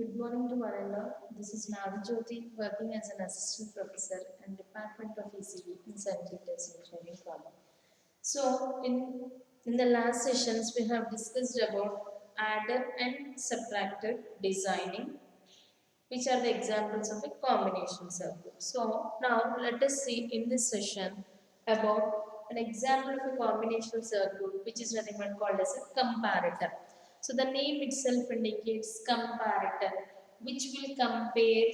Good morning to one and all. This is Navijyoti working as an assistant professor in Department of ECE in St. Peter's Engineering College. So, in the last sessions, we have discussed about adder and subtractor designing, which are the examples of a combination circuit. So, now let us see in this session about an example of a combination circuit, which is nothing but called as a comparator. So, the name itself indicates comparator, which will compare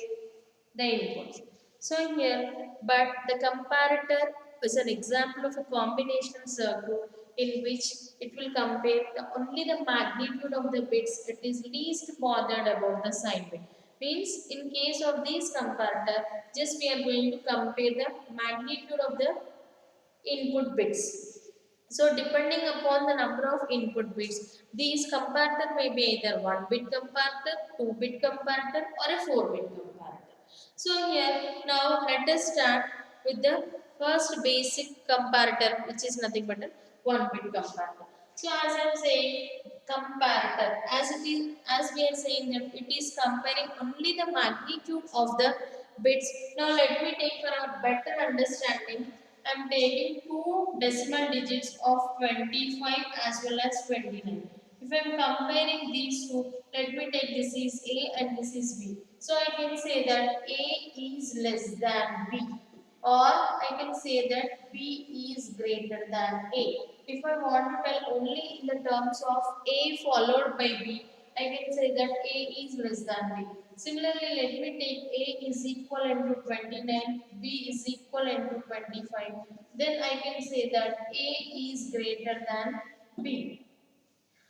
the inputs. So here, but the comparator is an example of a combination circuit in which it will compare only the magnitude of the bits. It is least bothered about the sign bit. Means in case of this comparator, just we are going to compare the magnitude of the input bits. So depending upon the number of input bits, these comparator may be either 1-bit comparator, 2-bit comparator or a 4-bit comparator. So here now let us start with the first basic comparator, which is nothing but a 1-bit comparator. So as I am saying, comparator, as it is, as we are saying that it is comparing only the magnitude of the bits. Now let me take for a better understanding. I am taking two decimal digits of 25 as well as 29. If I am comparing these two, let me take this is A and this is B. So I can say that A is less than B, or I can say that B is greater than A. If I want to tell only in the terms of A followed by B, I can say that A is less than B. Similarly, let me take A is equal to 29, B is equal to 25. Then I can say that A is greater than B.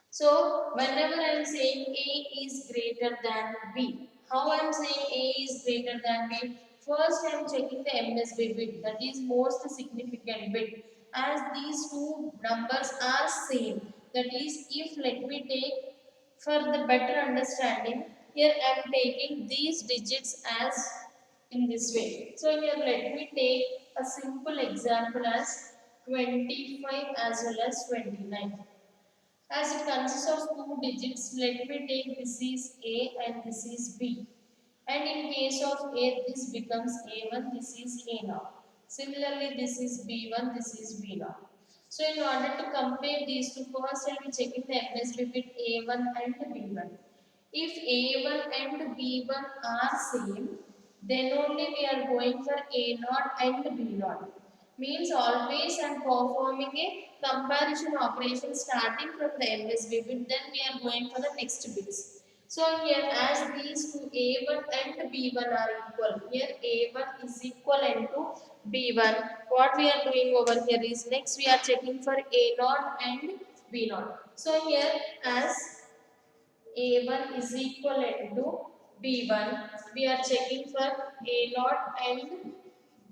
So, whenever I am saying A is greater than B, how I am saying A is greater than B? First, I am checking the MSB bit, that is most significant bit. As these two numbers are same, that is, if let me take for the better understanding, here I am taking these digits as in this way. So, here let me take a simple example as 25 as well as 29. As it consists of two digits, let me take this is A and this is B. And in case of A, this becomes A1, this is A0. Similarly, this is B1, this is B0. So, in order to compare these two, first I will be checking the MSB bit A1 and B1. If A1 and B1 are same, then only we are going for A0 and B0. Means always I am performing a comparison operation starting from the MSB bit, then we are going for the next bits. So here as these two A1 and B1 are equal, here A1 is equivalent to B1. What we are doing over here is next we are checking for A0 and B0. So here as A1 is equivalent to B1, we are checking for A0 and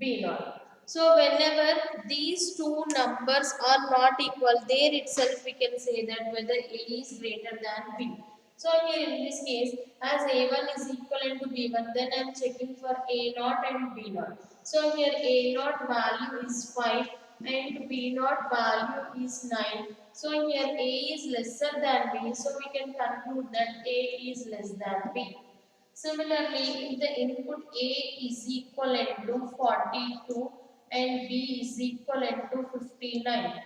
B0. So whenever these two numbers are not equal, there itself we can say that whether A is greater than B. So here in this case, as A1 is equivalent to B1, then I am checking for A0 and B0. So here A0 value is 5 and B0 value is 9. So here A is lesser than B, so we can conclude that A is less than B. Similarly, if the input A is equivalent to 42 and B is equivalent to 59.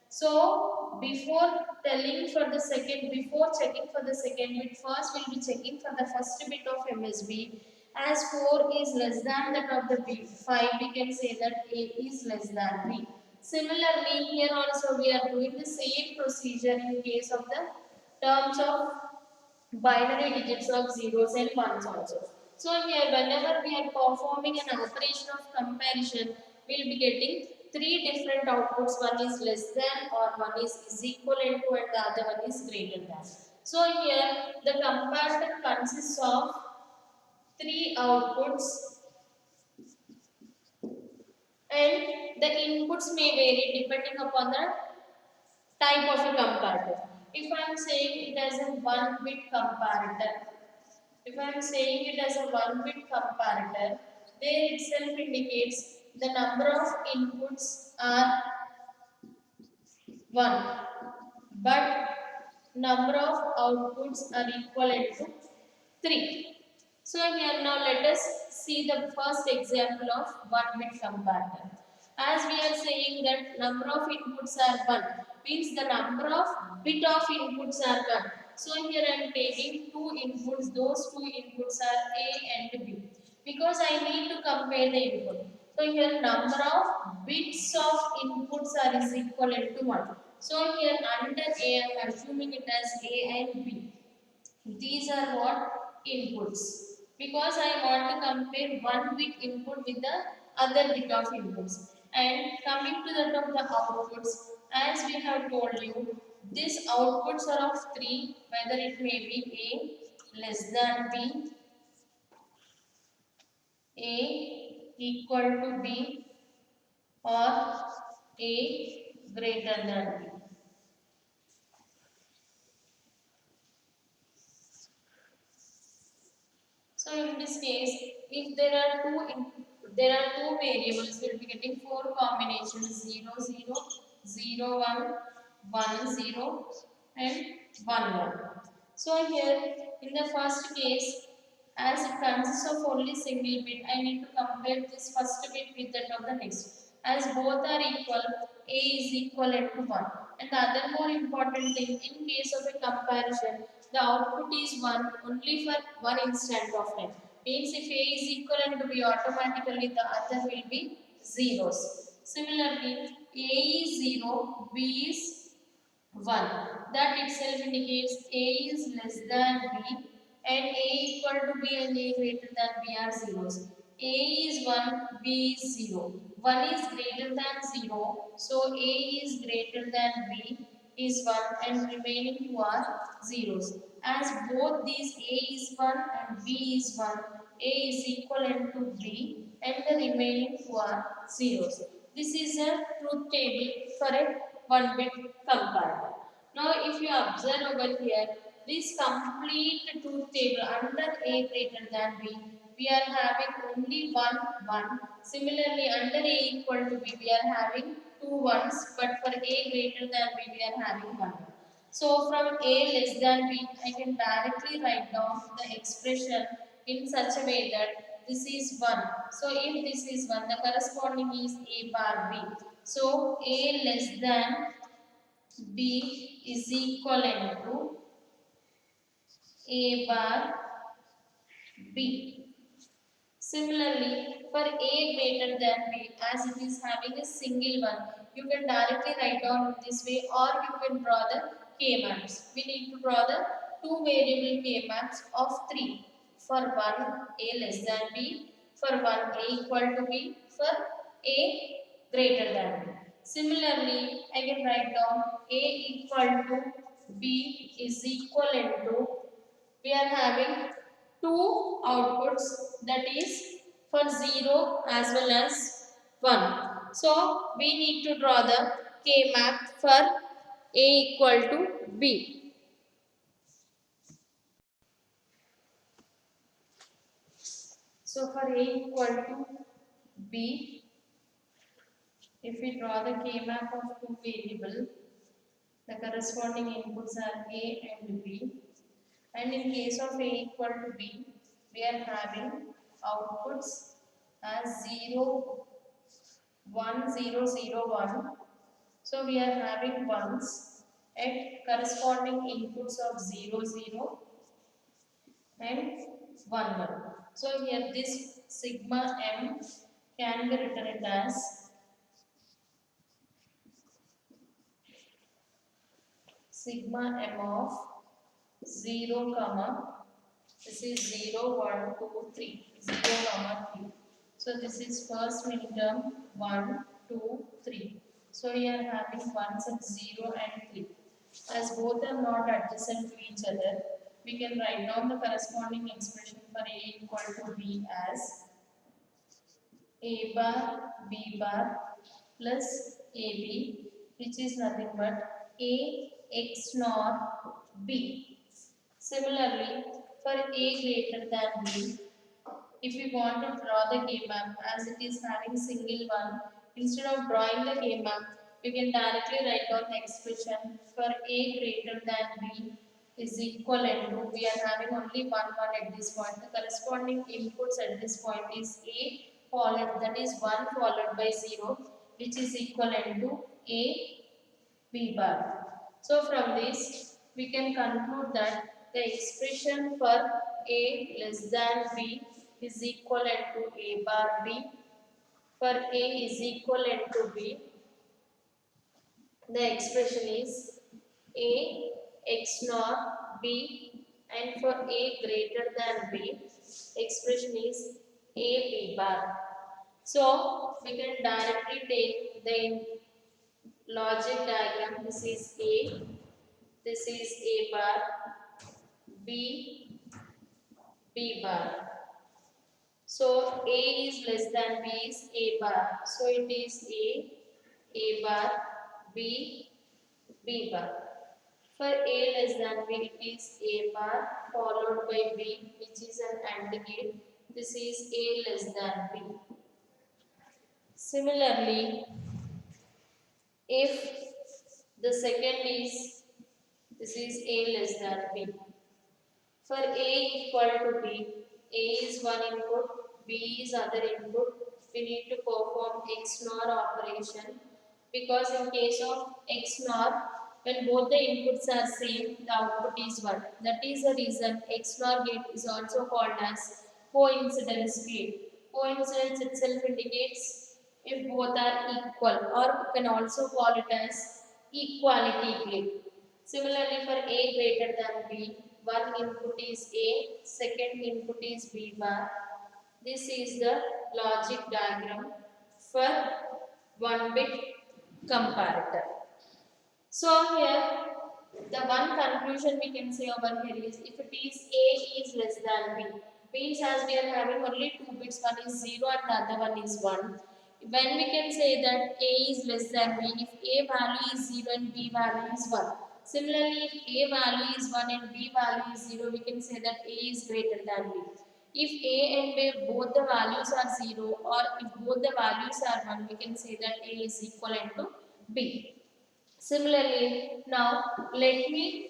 So, before telling for the second, before checking for the second bit, first we'll be checking for the first bit of MSB. As 4 is less than that of the B, 5, we can say that A is less than B. Similarly, here also we are doing the same procedure in case of the terms of binary digits of zeros and ones also. So here whenever we are performing an operation of comparison, we will be getting three different outputs. One is less than, or one is equivalent to, and the other one is greater than. So here the comparator consists of three outputs, and the inputs may vary depending upon the type of a comparator. If I am saying it as a 1-bit comparator, if I am saying it as a 1-bit comparator, there itself indicates the number of inputs are 1, but number of outputs are equivalent to 3. So here now let us see the first example of one bit comparator. As we are saying that number of inputs are 1 means the number of bit of inputs are 1. So here I am taking two inputs. Those two inputs are A and B because I need to compare the input. So here number of bits of inputs are is equivalent to 1. So here under A I am assuming it as A and B. These are what inputs because I want to compare one bit input with the other bit of inputs. And coming to that of the outputs, as we have told you, these outputs are of 3, whether it may be A less than B, A equal to B, or A greater than B. So in this case, if there are two variables, we'll be getting four combinations 0, 0, 0, 1, 1, 0, and 1, 1. So here in the first case, as it consists of only single bit, I need to compare this first bit with that of the next. As both are equal, A is equivalent to 1. And the other more important thing, in case of a comparison, the output is 1 only for one instant of time. Means if A is equivalent to B, automatically the other will be zeros. Similarly, A is 0, B is 1. That itself indicates A is less than B and A equal to B and A greater than B are zeros. A is 1, B is 0. 1 is greater than 0, so A is greater than B is 1 and remaining two are zeros. As both these A is 1 and B is 1, A is equivalent to B and the remaining two are zeros. This is a truth table for a one bit comparator. Now if you observe over here, this complete truth table under A greater than B, we are having only 1, 1. Similarly under A equal to B, we are having two ones, but for A greater than B, we are having 1. So from A less than B, I can directly write down the expression in such a way that this is 1. So if this is 1, the corresponding is A bar B. So A less than B is equivalent to A bar B. Similarly, for A greater than B, as it is having a single one, you can directly write down in this way or you can draw the K maps. We need to draw the two variable K maps of 3. For one A less than B, for one A equal to B, for A greater than B. Similarly, I can write down A equal to B is equivalent to, we are having two outputs, that is for 0 as well as 1. So we need to draw the K map for A equal to B. So for A equal to B, if we draw the K map of two variables, the corresponding inputs are A and B. And in case of A equal to B, we are having outputs as 0, 1, 0, 0, 1. So we are having ones at corresponding inputs of 0, 0 and 1, 1. So here this sigma m can be written as sigma m of 0, comma, this is 0, 1, 2, 3, 0, comma 3. So this is first minterm 1, 2, 3. So we are having ones at 0 and 3. As both are not adjacent to each other, we can write down the corresponding expression for A equal to B as A bar B bar plus AB, which is nothing but A x naught B. Similarly, for A greater than B, if we want to draw the K map as it is having single one, instead of drawing the K map, we can directly write down the expression for A greater than B is equivalent to, we are having only one at this point. The corresponding inputs at this point is A followed, that is 1 followed by 0, which is equivalent to A B bar. So from this we can conclude that the expression for A less than B is equivalent to A bar B. For A is equivalent to B, the expression is A x naught B, and for A greater than B, expression is A B bar. So we can directly take the logic diagram. This is A, this is A bar, B, B bar. So A is less than B is A bar. So it is A bar, B, B bar. For A less than B, it is A bar followed by B, which is an AND gate. This is A less than B. Similarly, if the second is, this is A less than B. For A equal to B, A is one input, B is other input. We need to perform XNOR operation, because in case of XNOR, when both the inputs are same, the output is 1. That is the reason XNOR gate is also called as coincidence gate. Coincidence itself indicates if both are equal, or you can also call it as equality gate. Similarly, for A greater than B, one input is A, second input is B bar. This is the logic diagram for one bit comparator. So here, the one conclusion we can say over here is, if it is A is less than B, means as we are having only two bits, one is 0 and the other one is 1. When we can say that A is less than B, if A value is 0 and B value is 1. Similarly, if A value is 1 and B value is 0, we can say that A is greater than B. If A and B both the values are 0, or if both the values are 1, we can say that A is equivalent to B. Similarly, now let me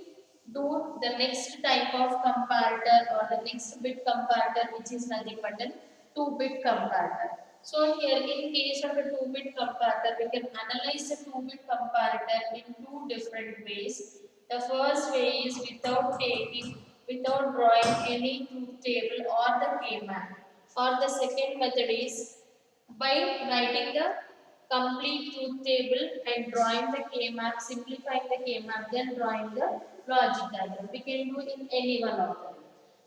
do the next type of comparator, or the next bit comparator, which is nothing but a 2-bit comparator. So here, in case of a 2-bit comparator, we can analyze the 2-bit comparator in two different ways. The first way is without drawing any truth table or the K-map. Or the second method is by writing the complete truth table and drawing the K-map, simplifying the K-map, then drawing the logic diagram. We can do in any one of them.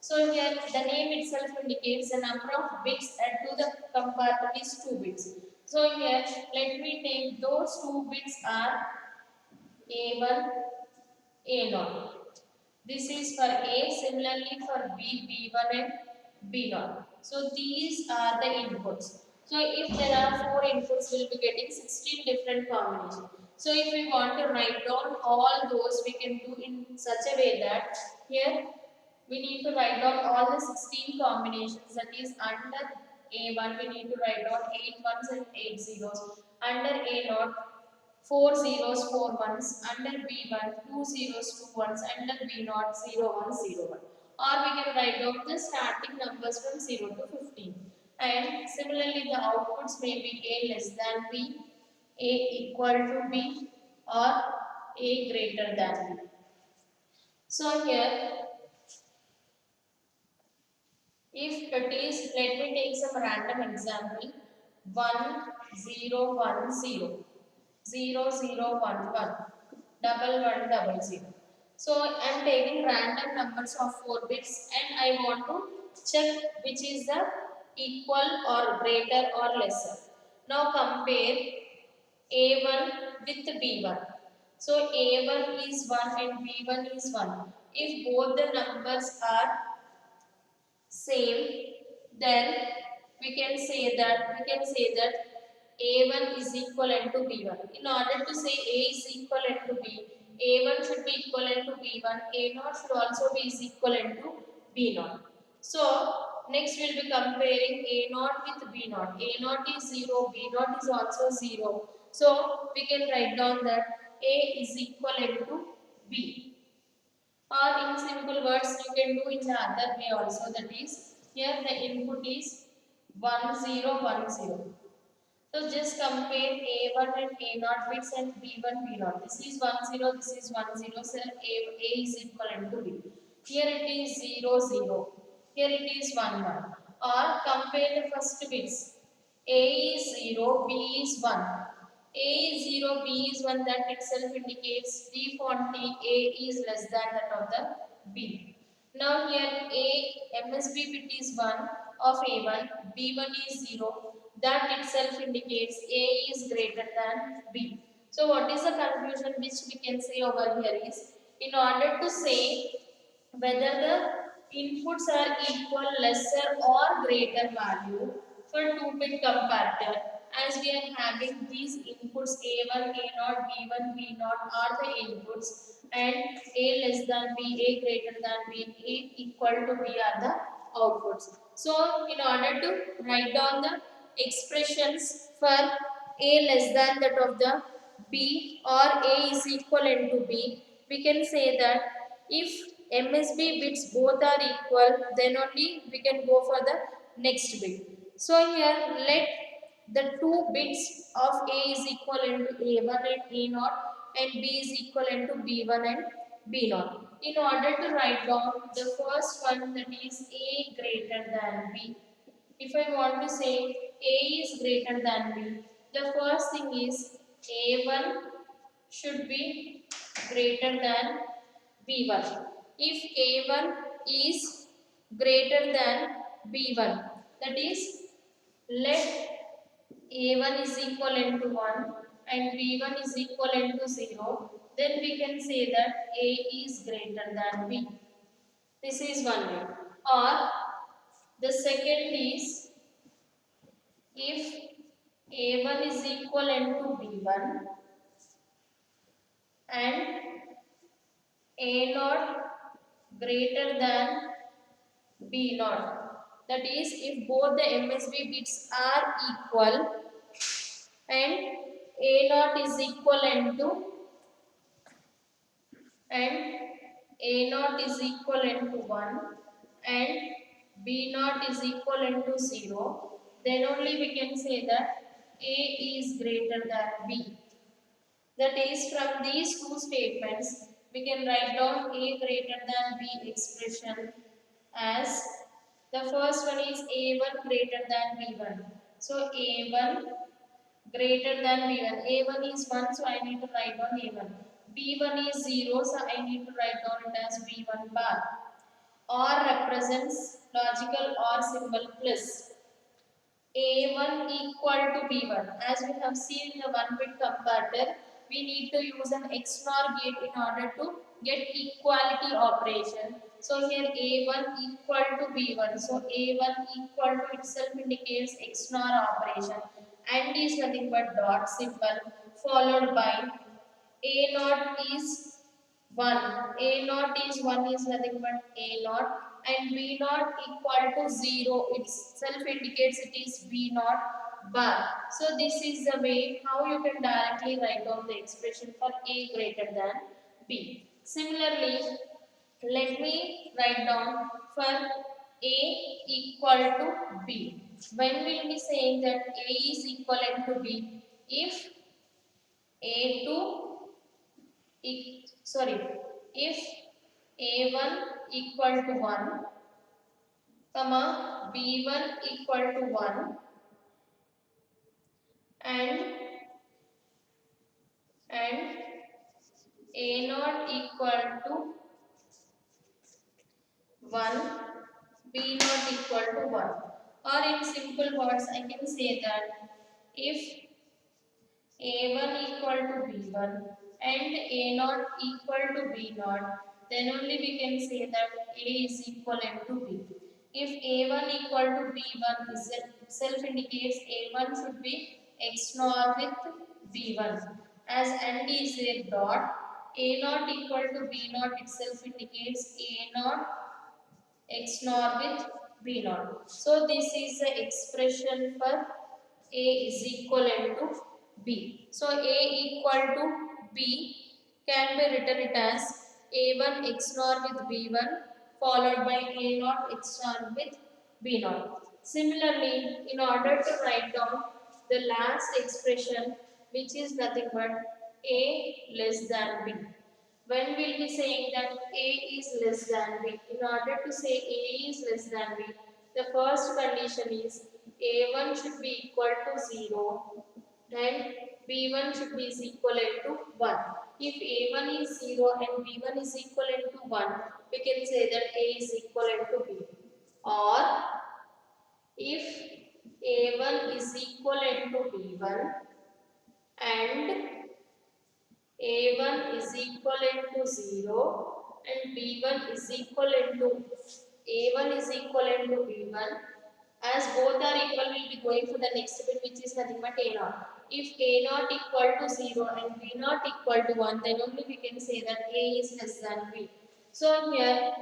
So here the name itself indicates the number of bits add to the comparator is 2 bits. So here let me take those 2 bits are A1, A0. This is for A, similarly for B, B1 and B0. So these are the inputs. So if there are 4 inputs, we will be getting 16 different combinations. So if we want to write down all those, we can do in such a way that here we need to write down all the 16 combinations, that is under A1 we need to write down 8 ones and 8 zeros. Under A0 4 zeros, 4 ones, under B1, 2 zeros, 2 ones, under B0, 0, 1, 0, 1. Or we can write down the starting numbers from 0 to 15. And similarly, the outputs may be A less than B, A equal to B, or A greater than B. So here, if it is, let me take some random example, 1, 0, 1, 0. 0 0 1 1 double 1 double 0. So I am taking random numbers of 4 bits and I want to check which is the equal or greater or lesser. Now compare A1 with B1. So A1 is 1 and B1 is 1. If both the numbers are same, then we can say that A1 is equivalent to B1. In order to say A is equivalent to B, A1 should be equivalent to B1, A0 should also be equivalent to B0. So next we will be comparing A0 with B0. A0 is 0, B0 is also 0. So we can write down that A is equivalent to B. Or in simple words, you can do in the other way also. That is, here the input is 1010. So just compare A1 and A0 bits and B1, B0. This is 10, this is 10, so A is equivalent to B. Here it is 00. Here it is 11. Or compare the first bits. A is 0, B is 1. A is 0, B is 1, that itself indicates defaultly A is less than that of the B. Now here A MSB bit is 1 of A1, B1 is 0, that itself indicates A is greater than B. So what is the conclusion which we can say over here is, in order to say whether the inputs are equal, lesser or greater value for 2-bit comparator, as we are having these inputs A1, A0, B1, B0 are the inputs, and A less than B, A greater than B, A equal to B are the outputs. So in order to write down the expressions for A less than that of the B or A is equivalent to B, we can say that if MSB bits both are equal, then only we can go for the next bit. So here let the two bits of A is equivalent to A1 and A0 and B is equivalent to B1 and B0. In order to write down the first one, that is A greater than B. If I want to say A is greater than B, the first thing is A1 should be greater than B1. If A1 is greater than B1, that is, let A1 is equivalent to 1 and B1 is equivalent to 0, then we can say that A is greater than B. This is one way. Or the second is, if A1 is equivalent to B1 and A0 greater than B0. That is, if both the MSB bits are equal and A0 is equivalent to and A0 is equivalent to 1 and B0 is equivalent to 0, then only we can say that A is greater than B. That is, from these two statements, we can write down A greater than B expression as, the first one is A1 greater than B1. So A1 greater than B1. A1 is 1, so I need to write down A1. B1 is 0, so I need to write down it as B1 bar. Or represents logical or symbol plus. A1 equal to B1. As we have seen in the 1-bit comparator, we need to use an XNOR gate in order to get equality operation. So here A1 equal to B1. So A1 equal to itself indicates XNOR operation. And is nothing but dot symbol followed by A naught is 1. A naught is 1 is nothing but A naught, and B naught equal to 0 itself indicates it is B naught bar. So this is the way how you can directly write down the expression for A greater than B. Similarly, let me write down for A equal to B. When will be saying that A is equivalent to B? If A2 sorry, if A1 equal to 1, comma B1 equal to 1 and and A0 equal to 1, B0 equal to 1. Or in simple words, I can say that if A1 equal to B1 and A0 equal to B0, then only we can say that A is equivalent to B. If A1 equal to B1 itself indicates A1 should be XNOR with B1. As AND is a dot, A0 equal to B0 itself indicates A0 XNOR with B0. So this is the expression for A is equivalent to B. So A equal to B can be written it as A1 XNOR with B1 followed by A0 XNOR with B0. Similarly, in order to write down the last expression, which is nothing but A less than B. When we'll be saying that A is less than B, in order to say A is less than B, the first condition is A1 should be equal to 0 and B1 should be equivalent to 1. If A1 is 0 and B1 is equivalent to 1, we can say that A is equivalent to B. Or if A1 is equivalent to B1 and A1 is equivalent to 0 and B1 is equivalent to A1 is equivalent to B1, as both are equal, we will be going for the next bit, which is nothing but A0. If A0 equal to 0 and B0 equal to 1, then only we can say that A is less than B. So here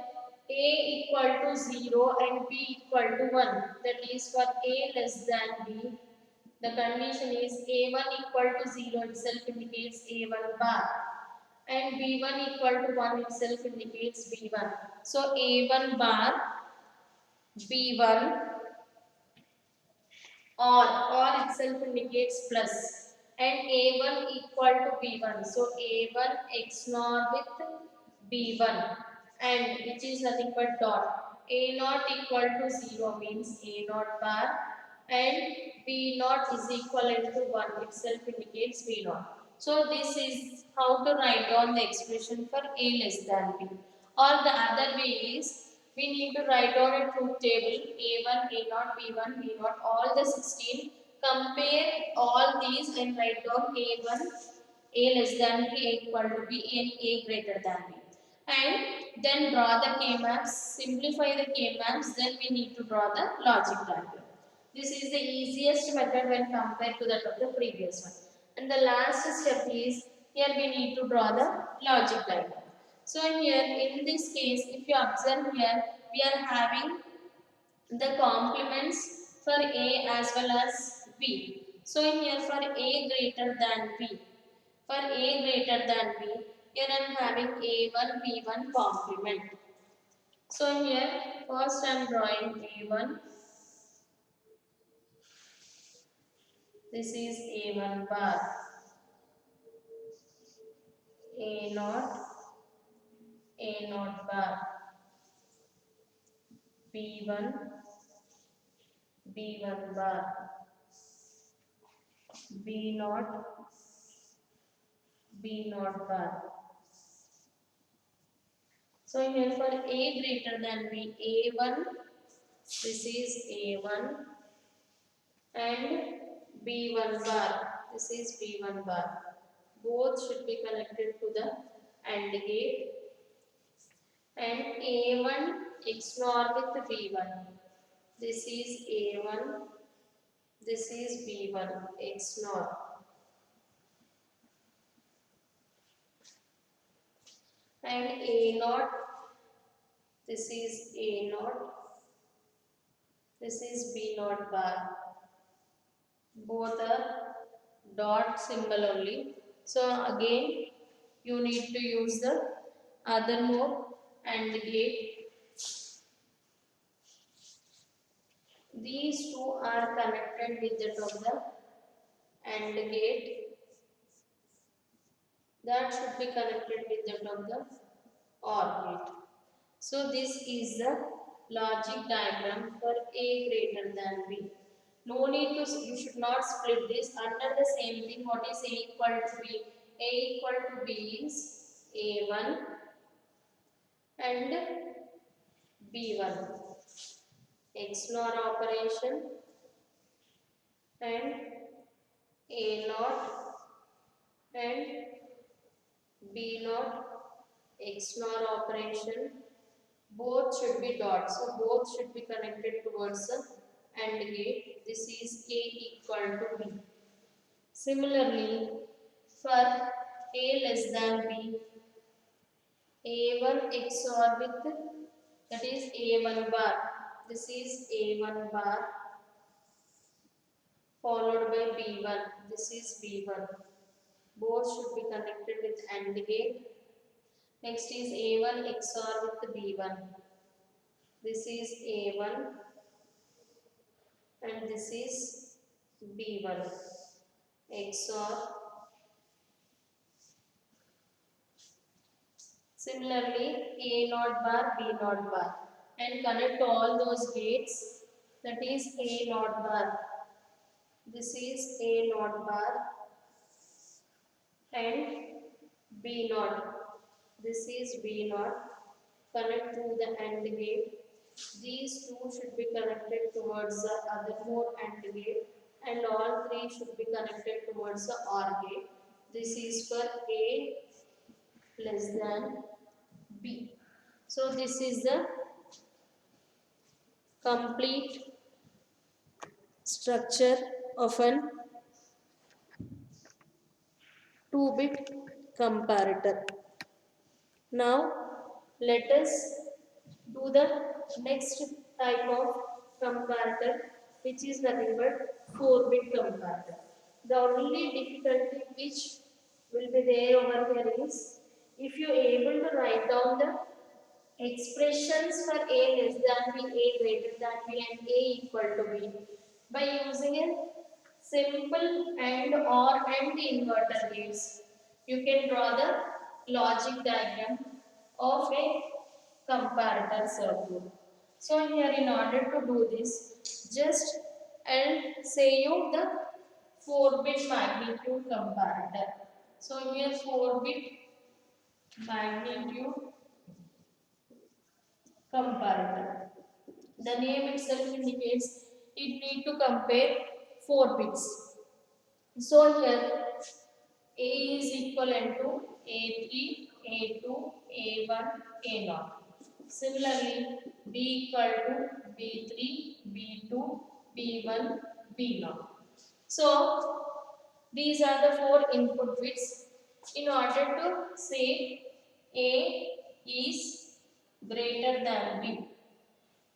A equal to 0 and B equal to 1, that is for A less than B, the condition is A1 equal to 0 itself indicates A1 bar and B1 equal to 1 itself indicates B1. So A1 bar, B1 or itself indicates plus and A1 equal to B1. So A1 XNOR with B1 and which is nothing but dot. A0 equal to 0 means A0 bar and B0 is equivalent to 1 itself indicates B0. So this is how to write down the expression for A less than B. Or the other way is we need to write down a truth table A1, A0, B1, B0, all the 16. Compare all these and write down A1, A less than B, A equal to B, and A greater than B. And then draw the K-maps, simplify the K-maps, then we need to draw the logic diagram. This is the easiest method when compared to that of the previous one. And the last step is, here we need to draw the logic diagram. So here in this case, if you observe here, we are having the complements for A as well as B. So here for A greater than B, for A greater than B, here I am having A1, B1 complement. So here first I am drawing A1. This is A1 bar, A0, A0 bar, B1, B1 bar, B0, B0 bar. So here for A greater than B, A1, this is A1 and B1 bar, this is B1 bar. Both should be connected to the AND gate and A1 XNOR with B1. This is A1, this is B1 XNOR. And A0, this is A0, this is B0 bar. Both are dot symbol only. So again you need to use the other mode and the gate. These two are connected with that of the AND gate. That should be connected with that of the OR gate. So this is the logic diagram for A greater than B. No need to, you should not split this. Under the same thing, what is A equal to B? A equal to B is A1 and B1. XNOR operation and A0 and B0 XNOR operation. Both should be dots. So both should be connected towards the AND gate. This is A equal to B. Similarly, for A less than B, A1 XOR with, that is A1 bar. This is A1 bar followed by B1. This is B1. Both should be connected with AND gate. Next is A1 XOR with B1. This is A1 and this is B1 XOR. Similarly, A naught bar, B naught bar, and connect all those gates. That is A naught bar. This is A naught bar and B naught. This is B naught. Connect through the AND gate. These two should be connected towards the other more AND gate, and all three should be connected towards the OR gate. This is for A less than B. So this is the complete structure of an 2-bit comparator. Now let us do the next type of comparator, which is nothing but 4-bit comparator. The only difficulty which will be there over here is if you are able to write down the expressions for A less than B, A greater than B, and A equal to B by using a simple AND OR and inverter gates. You can draw the logic diagram of a comparator circuit. So here in order to do this, just I'll say you the 4-bit magnitude comparator. So here 4-bit magnitude comparator. The name itself indicates it need to compare 4 bits. So here A is equivalent to A3, A2, A1, A0. Similarly, B equal to B3, B2, B1, B0. So these are the 4 input bits. In order to say A is greater than B,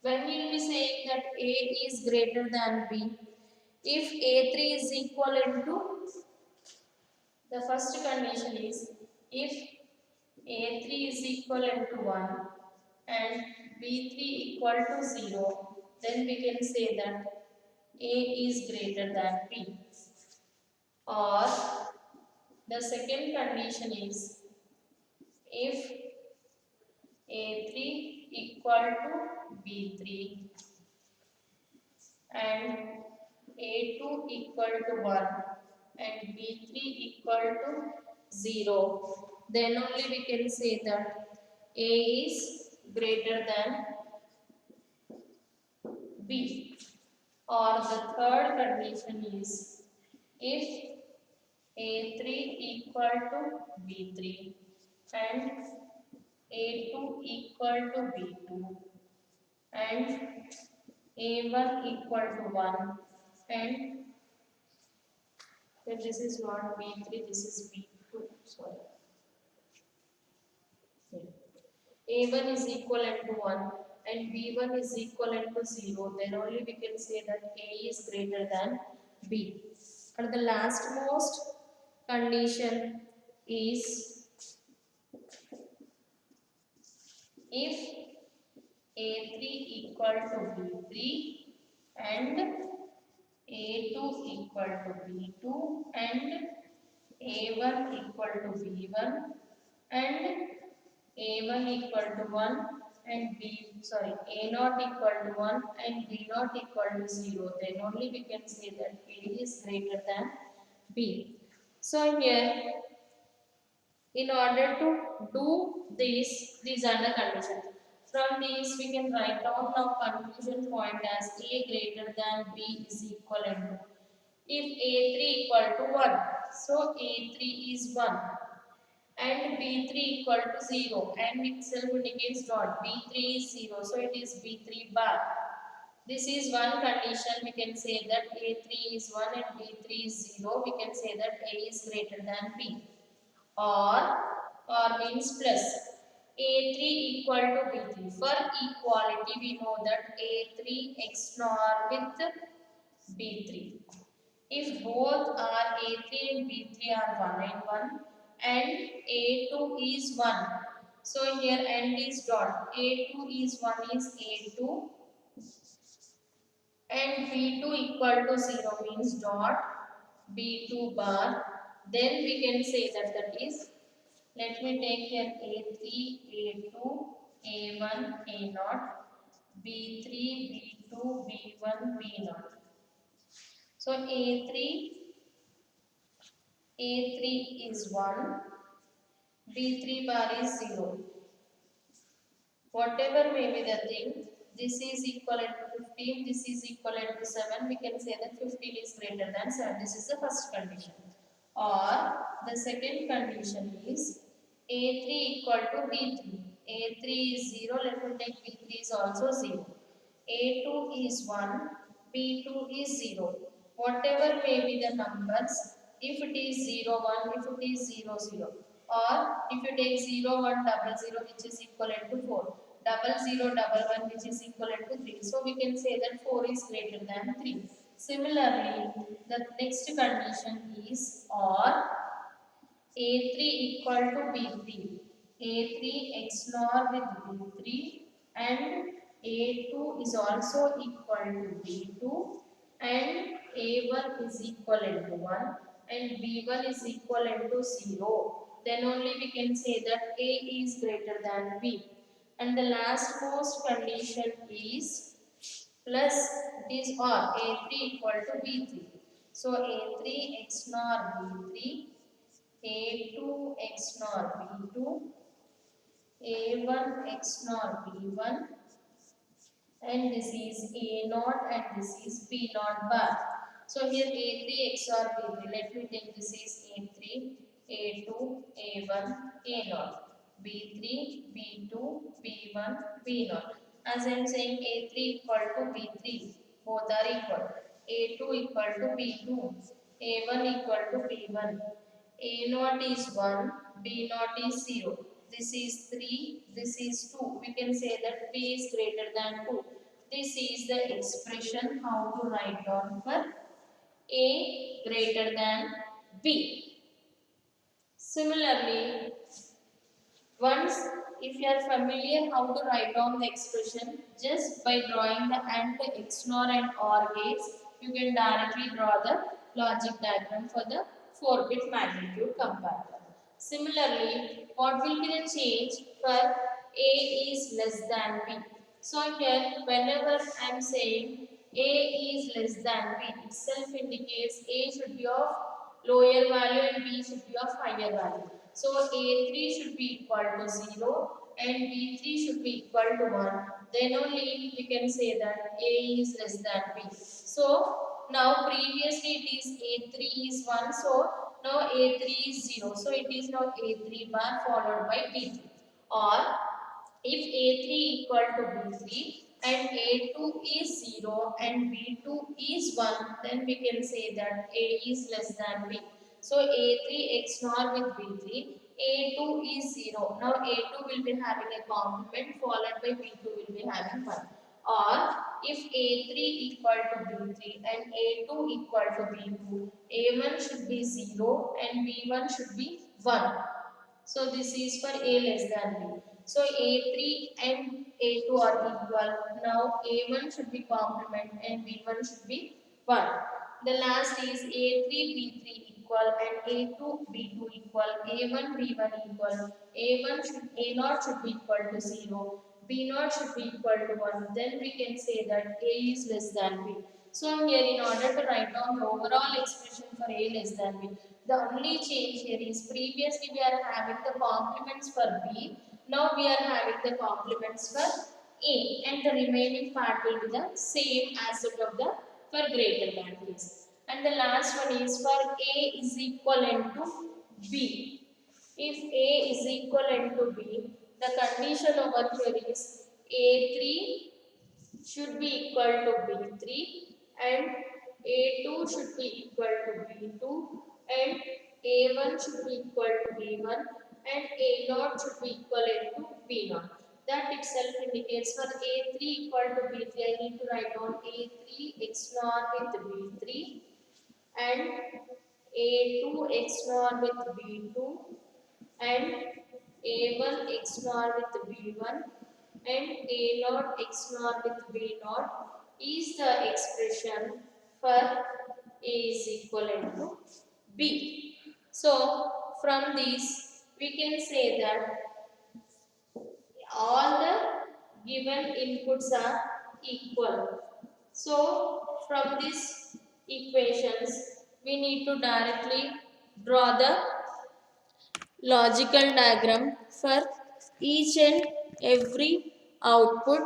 when we will be saying that A is greater than B, if A3 is equivalent to, the first condition is if A3 is equivalent to 1 and B3 equal to 0, then we can say that A is greater than B. Or the second condition is if A3 equal to B3 and A2 equal to 1 and B3 equal to 0, then only we can say that A is greater than B. Or the third condition is if A3 equal to B3 and A2 equal to B2 and A1 equal to 1 and this is not B3, this is B2, sorry. A1 is equivalent to 1 and B1 is equivalent to 0, then only we can say that A is greater than B. And the last most condition is if A3 equal to B3 and A2 equal to B2 and A1 equal to B1 and A1 equal to 1 and A not equal to 1 and B not equal to 0, then only we can say that A is greater than B. So here, in order to do this, these are the conditions. From these we can write down now conclusion point as A greater than B is equivalent to. If A3 equal to 1, so A3 is 1 and B3 equal to 0 and itself indicates dot. B3 is 0, so it is B3 bar. This is one condition. We can say that A3 is 1 and B3 is 0. We can say that A is greater than B. Or means plus. A3 equal to B3. For equality, we know that A3 XNOR with B3. If both are A3 and B3 are 1 and 1 and A2 is 1, So here end is dot. A2 is 1 is A2 and B2 equal to 0 means dot B2 bar. Then we can say that that is, let me take here A3, A2, A1, A0, B3, B2, B1, B0. So A3 is 1, B3 bar is 0. Whatever may be the thing, this is equivalent to 15, this is equivalent to 7, we can say that 15 is greater than 7. This is the first condition. Or the second condition is A3 equal to B3. A3 is 0, let me take B3 is also 0. A2 is 1, B2 is 0. Whatever may be the numbers, if it is 0, 1, if it is 0, 0. Or if you take 0, 1, double 0 which is equivalent to 4. Double 0, double 1 which is equivalent to 3. So we can say that 4 is greater than 3. Similarly, the next condition is or A3 equal to B3. A3 XNOR with B3 and A2 is also equal to B2 and A1 is equivalent to 1 and B1 is equivalent to 0. Then only we can say that A is greater than B. And the last most condition is plus this or A3 equal to B3. So A3 XNOR B3, A2 XNOR B2, A1 XNOR B1, and this is A naught and this is B naught bar. So here A3 XOR B3. Let me take this is A3, A2, A1, A naught, B3, B2, B1, B naught. As I am saying A3 equal to B3, both are equal. A2 equal to B2, A1 equal to B1. A naught is 1, B naught is 0. This is 3, this is 2. We can say that B is greater than 2. This is the expression how to write down for A greater than B. Similarly, once if you are familiar how to write down the expression, just by drawing the AND, XNOR and OR gates, you can directly draw the logic diagram for the 4-bit magnitude comparator. Similarly, what will be the change for A is less than B? So here, whenever I am saying A is less than B, itself indicates A should be of lower value and B should be of higher value. So A3 should be equal to 0 and B3 should be equal to 1. Then only we can say that A is less than B. So now previously it is A3 is 1. So now A3 is 0. So it is now A3 bar followed by B3. Or if A3 equal to B3 and A2 is 0 and B2 is 1, then we can say that A is less than B. So A3 XNOR with B3, A2 is 0. Now A2 will be having a complement followed by B2 will be having 1. Or if A3 equal to B3 and A2 equal to B2, A1 should be 0 and B1 should be 1. So this is for A less than B. So A3 and A2 are equal. Now A1 should be complement and B1 should be 1. The last is A3 B3 equal and A2 B2 equal. A1 B1 equal. A0 should be equal to 0. B0 should be equal to 1. Then we can say that A is less than B. So here in order to write down the overall expression for A less than B, the only change here is previously we are having the complements for B. Now we are having the complements for A and the remaining part will be the same as that of the for greater than case. And the last one is for A is equivalent to B. If A is equivalent to B, the condition over here is A3 should be equal to B3 and A2 should be equal to B2 and A1 should be equal to B1 and A0 should be equivalent to B0. That itself indicates for A3 equal to B3, I need to write down A3 XNOR with B3 and A2 XNOR with B2 and A1 XNOR with B1 and A0 XNOR with B0 is the expression for A is equivalent to B. So from this we can say that all the given inputs are equal. So from these equations we need to directly draw the logical diagram for each and every output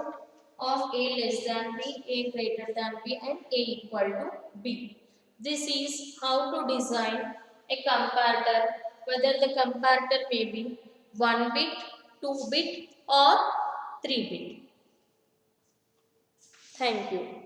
of A less than B, A greater than B and A equal to B. This is how to design a comparator, whether the comparator may be 1 bit, 2 bit or 3 bit. Thank you.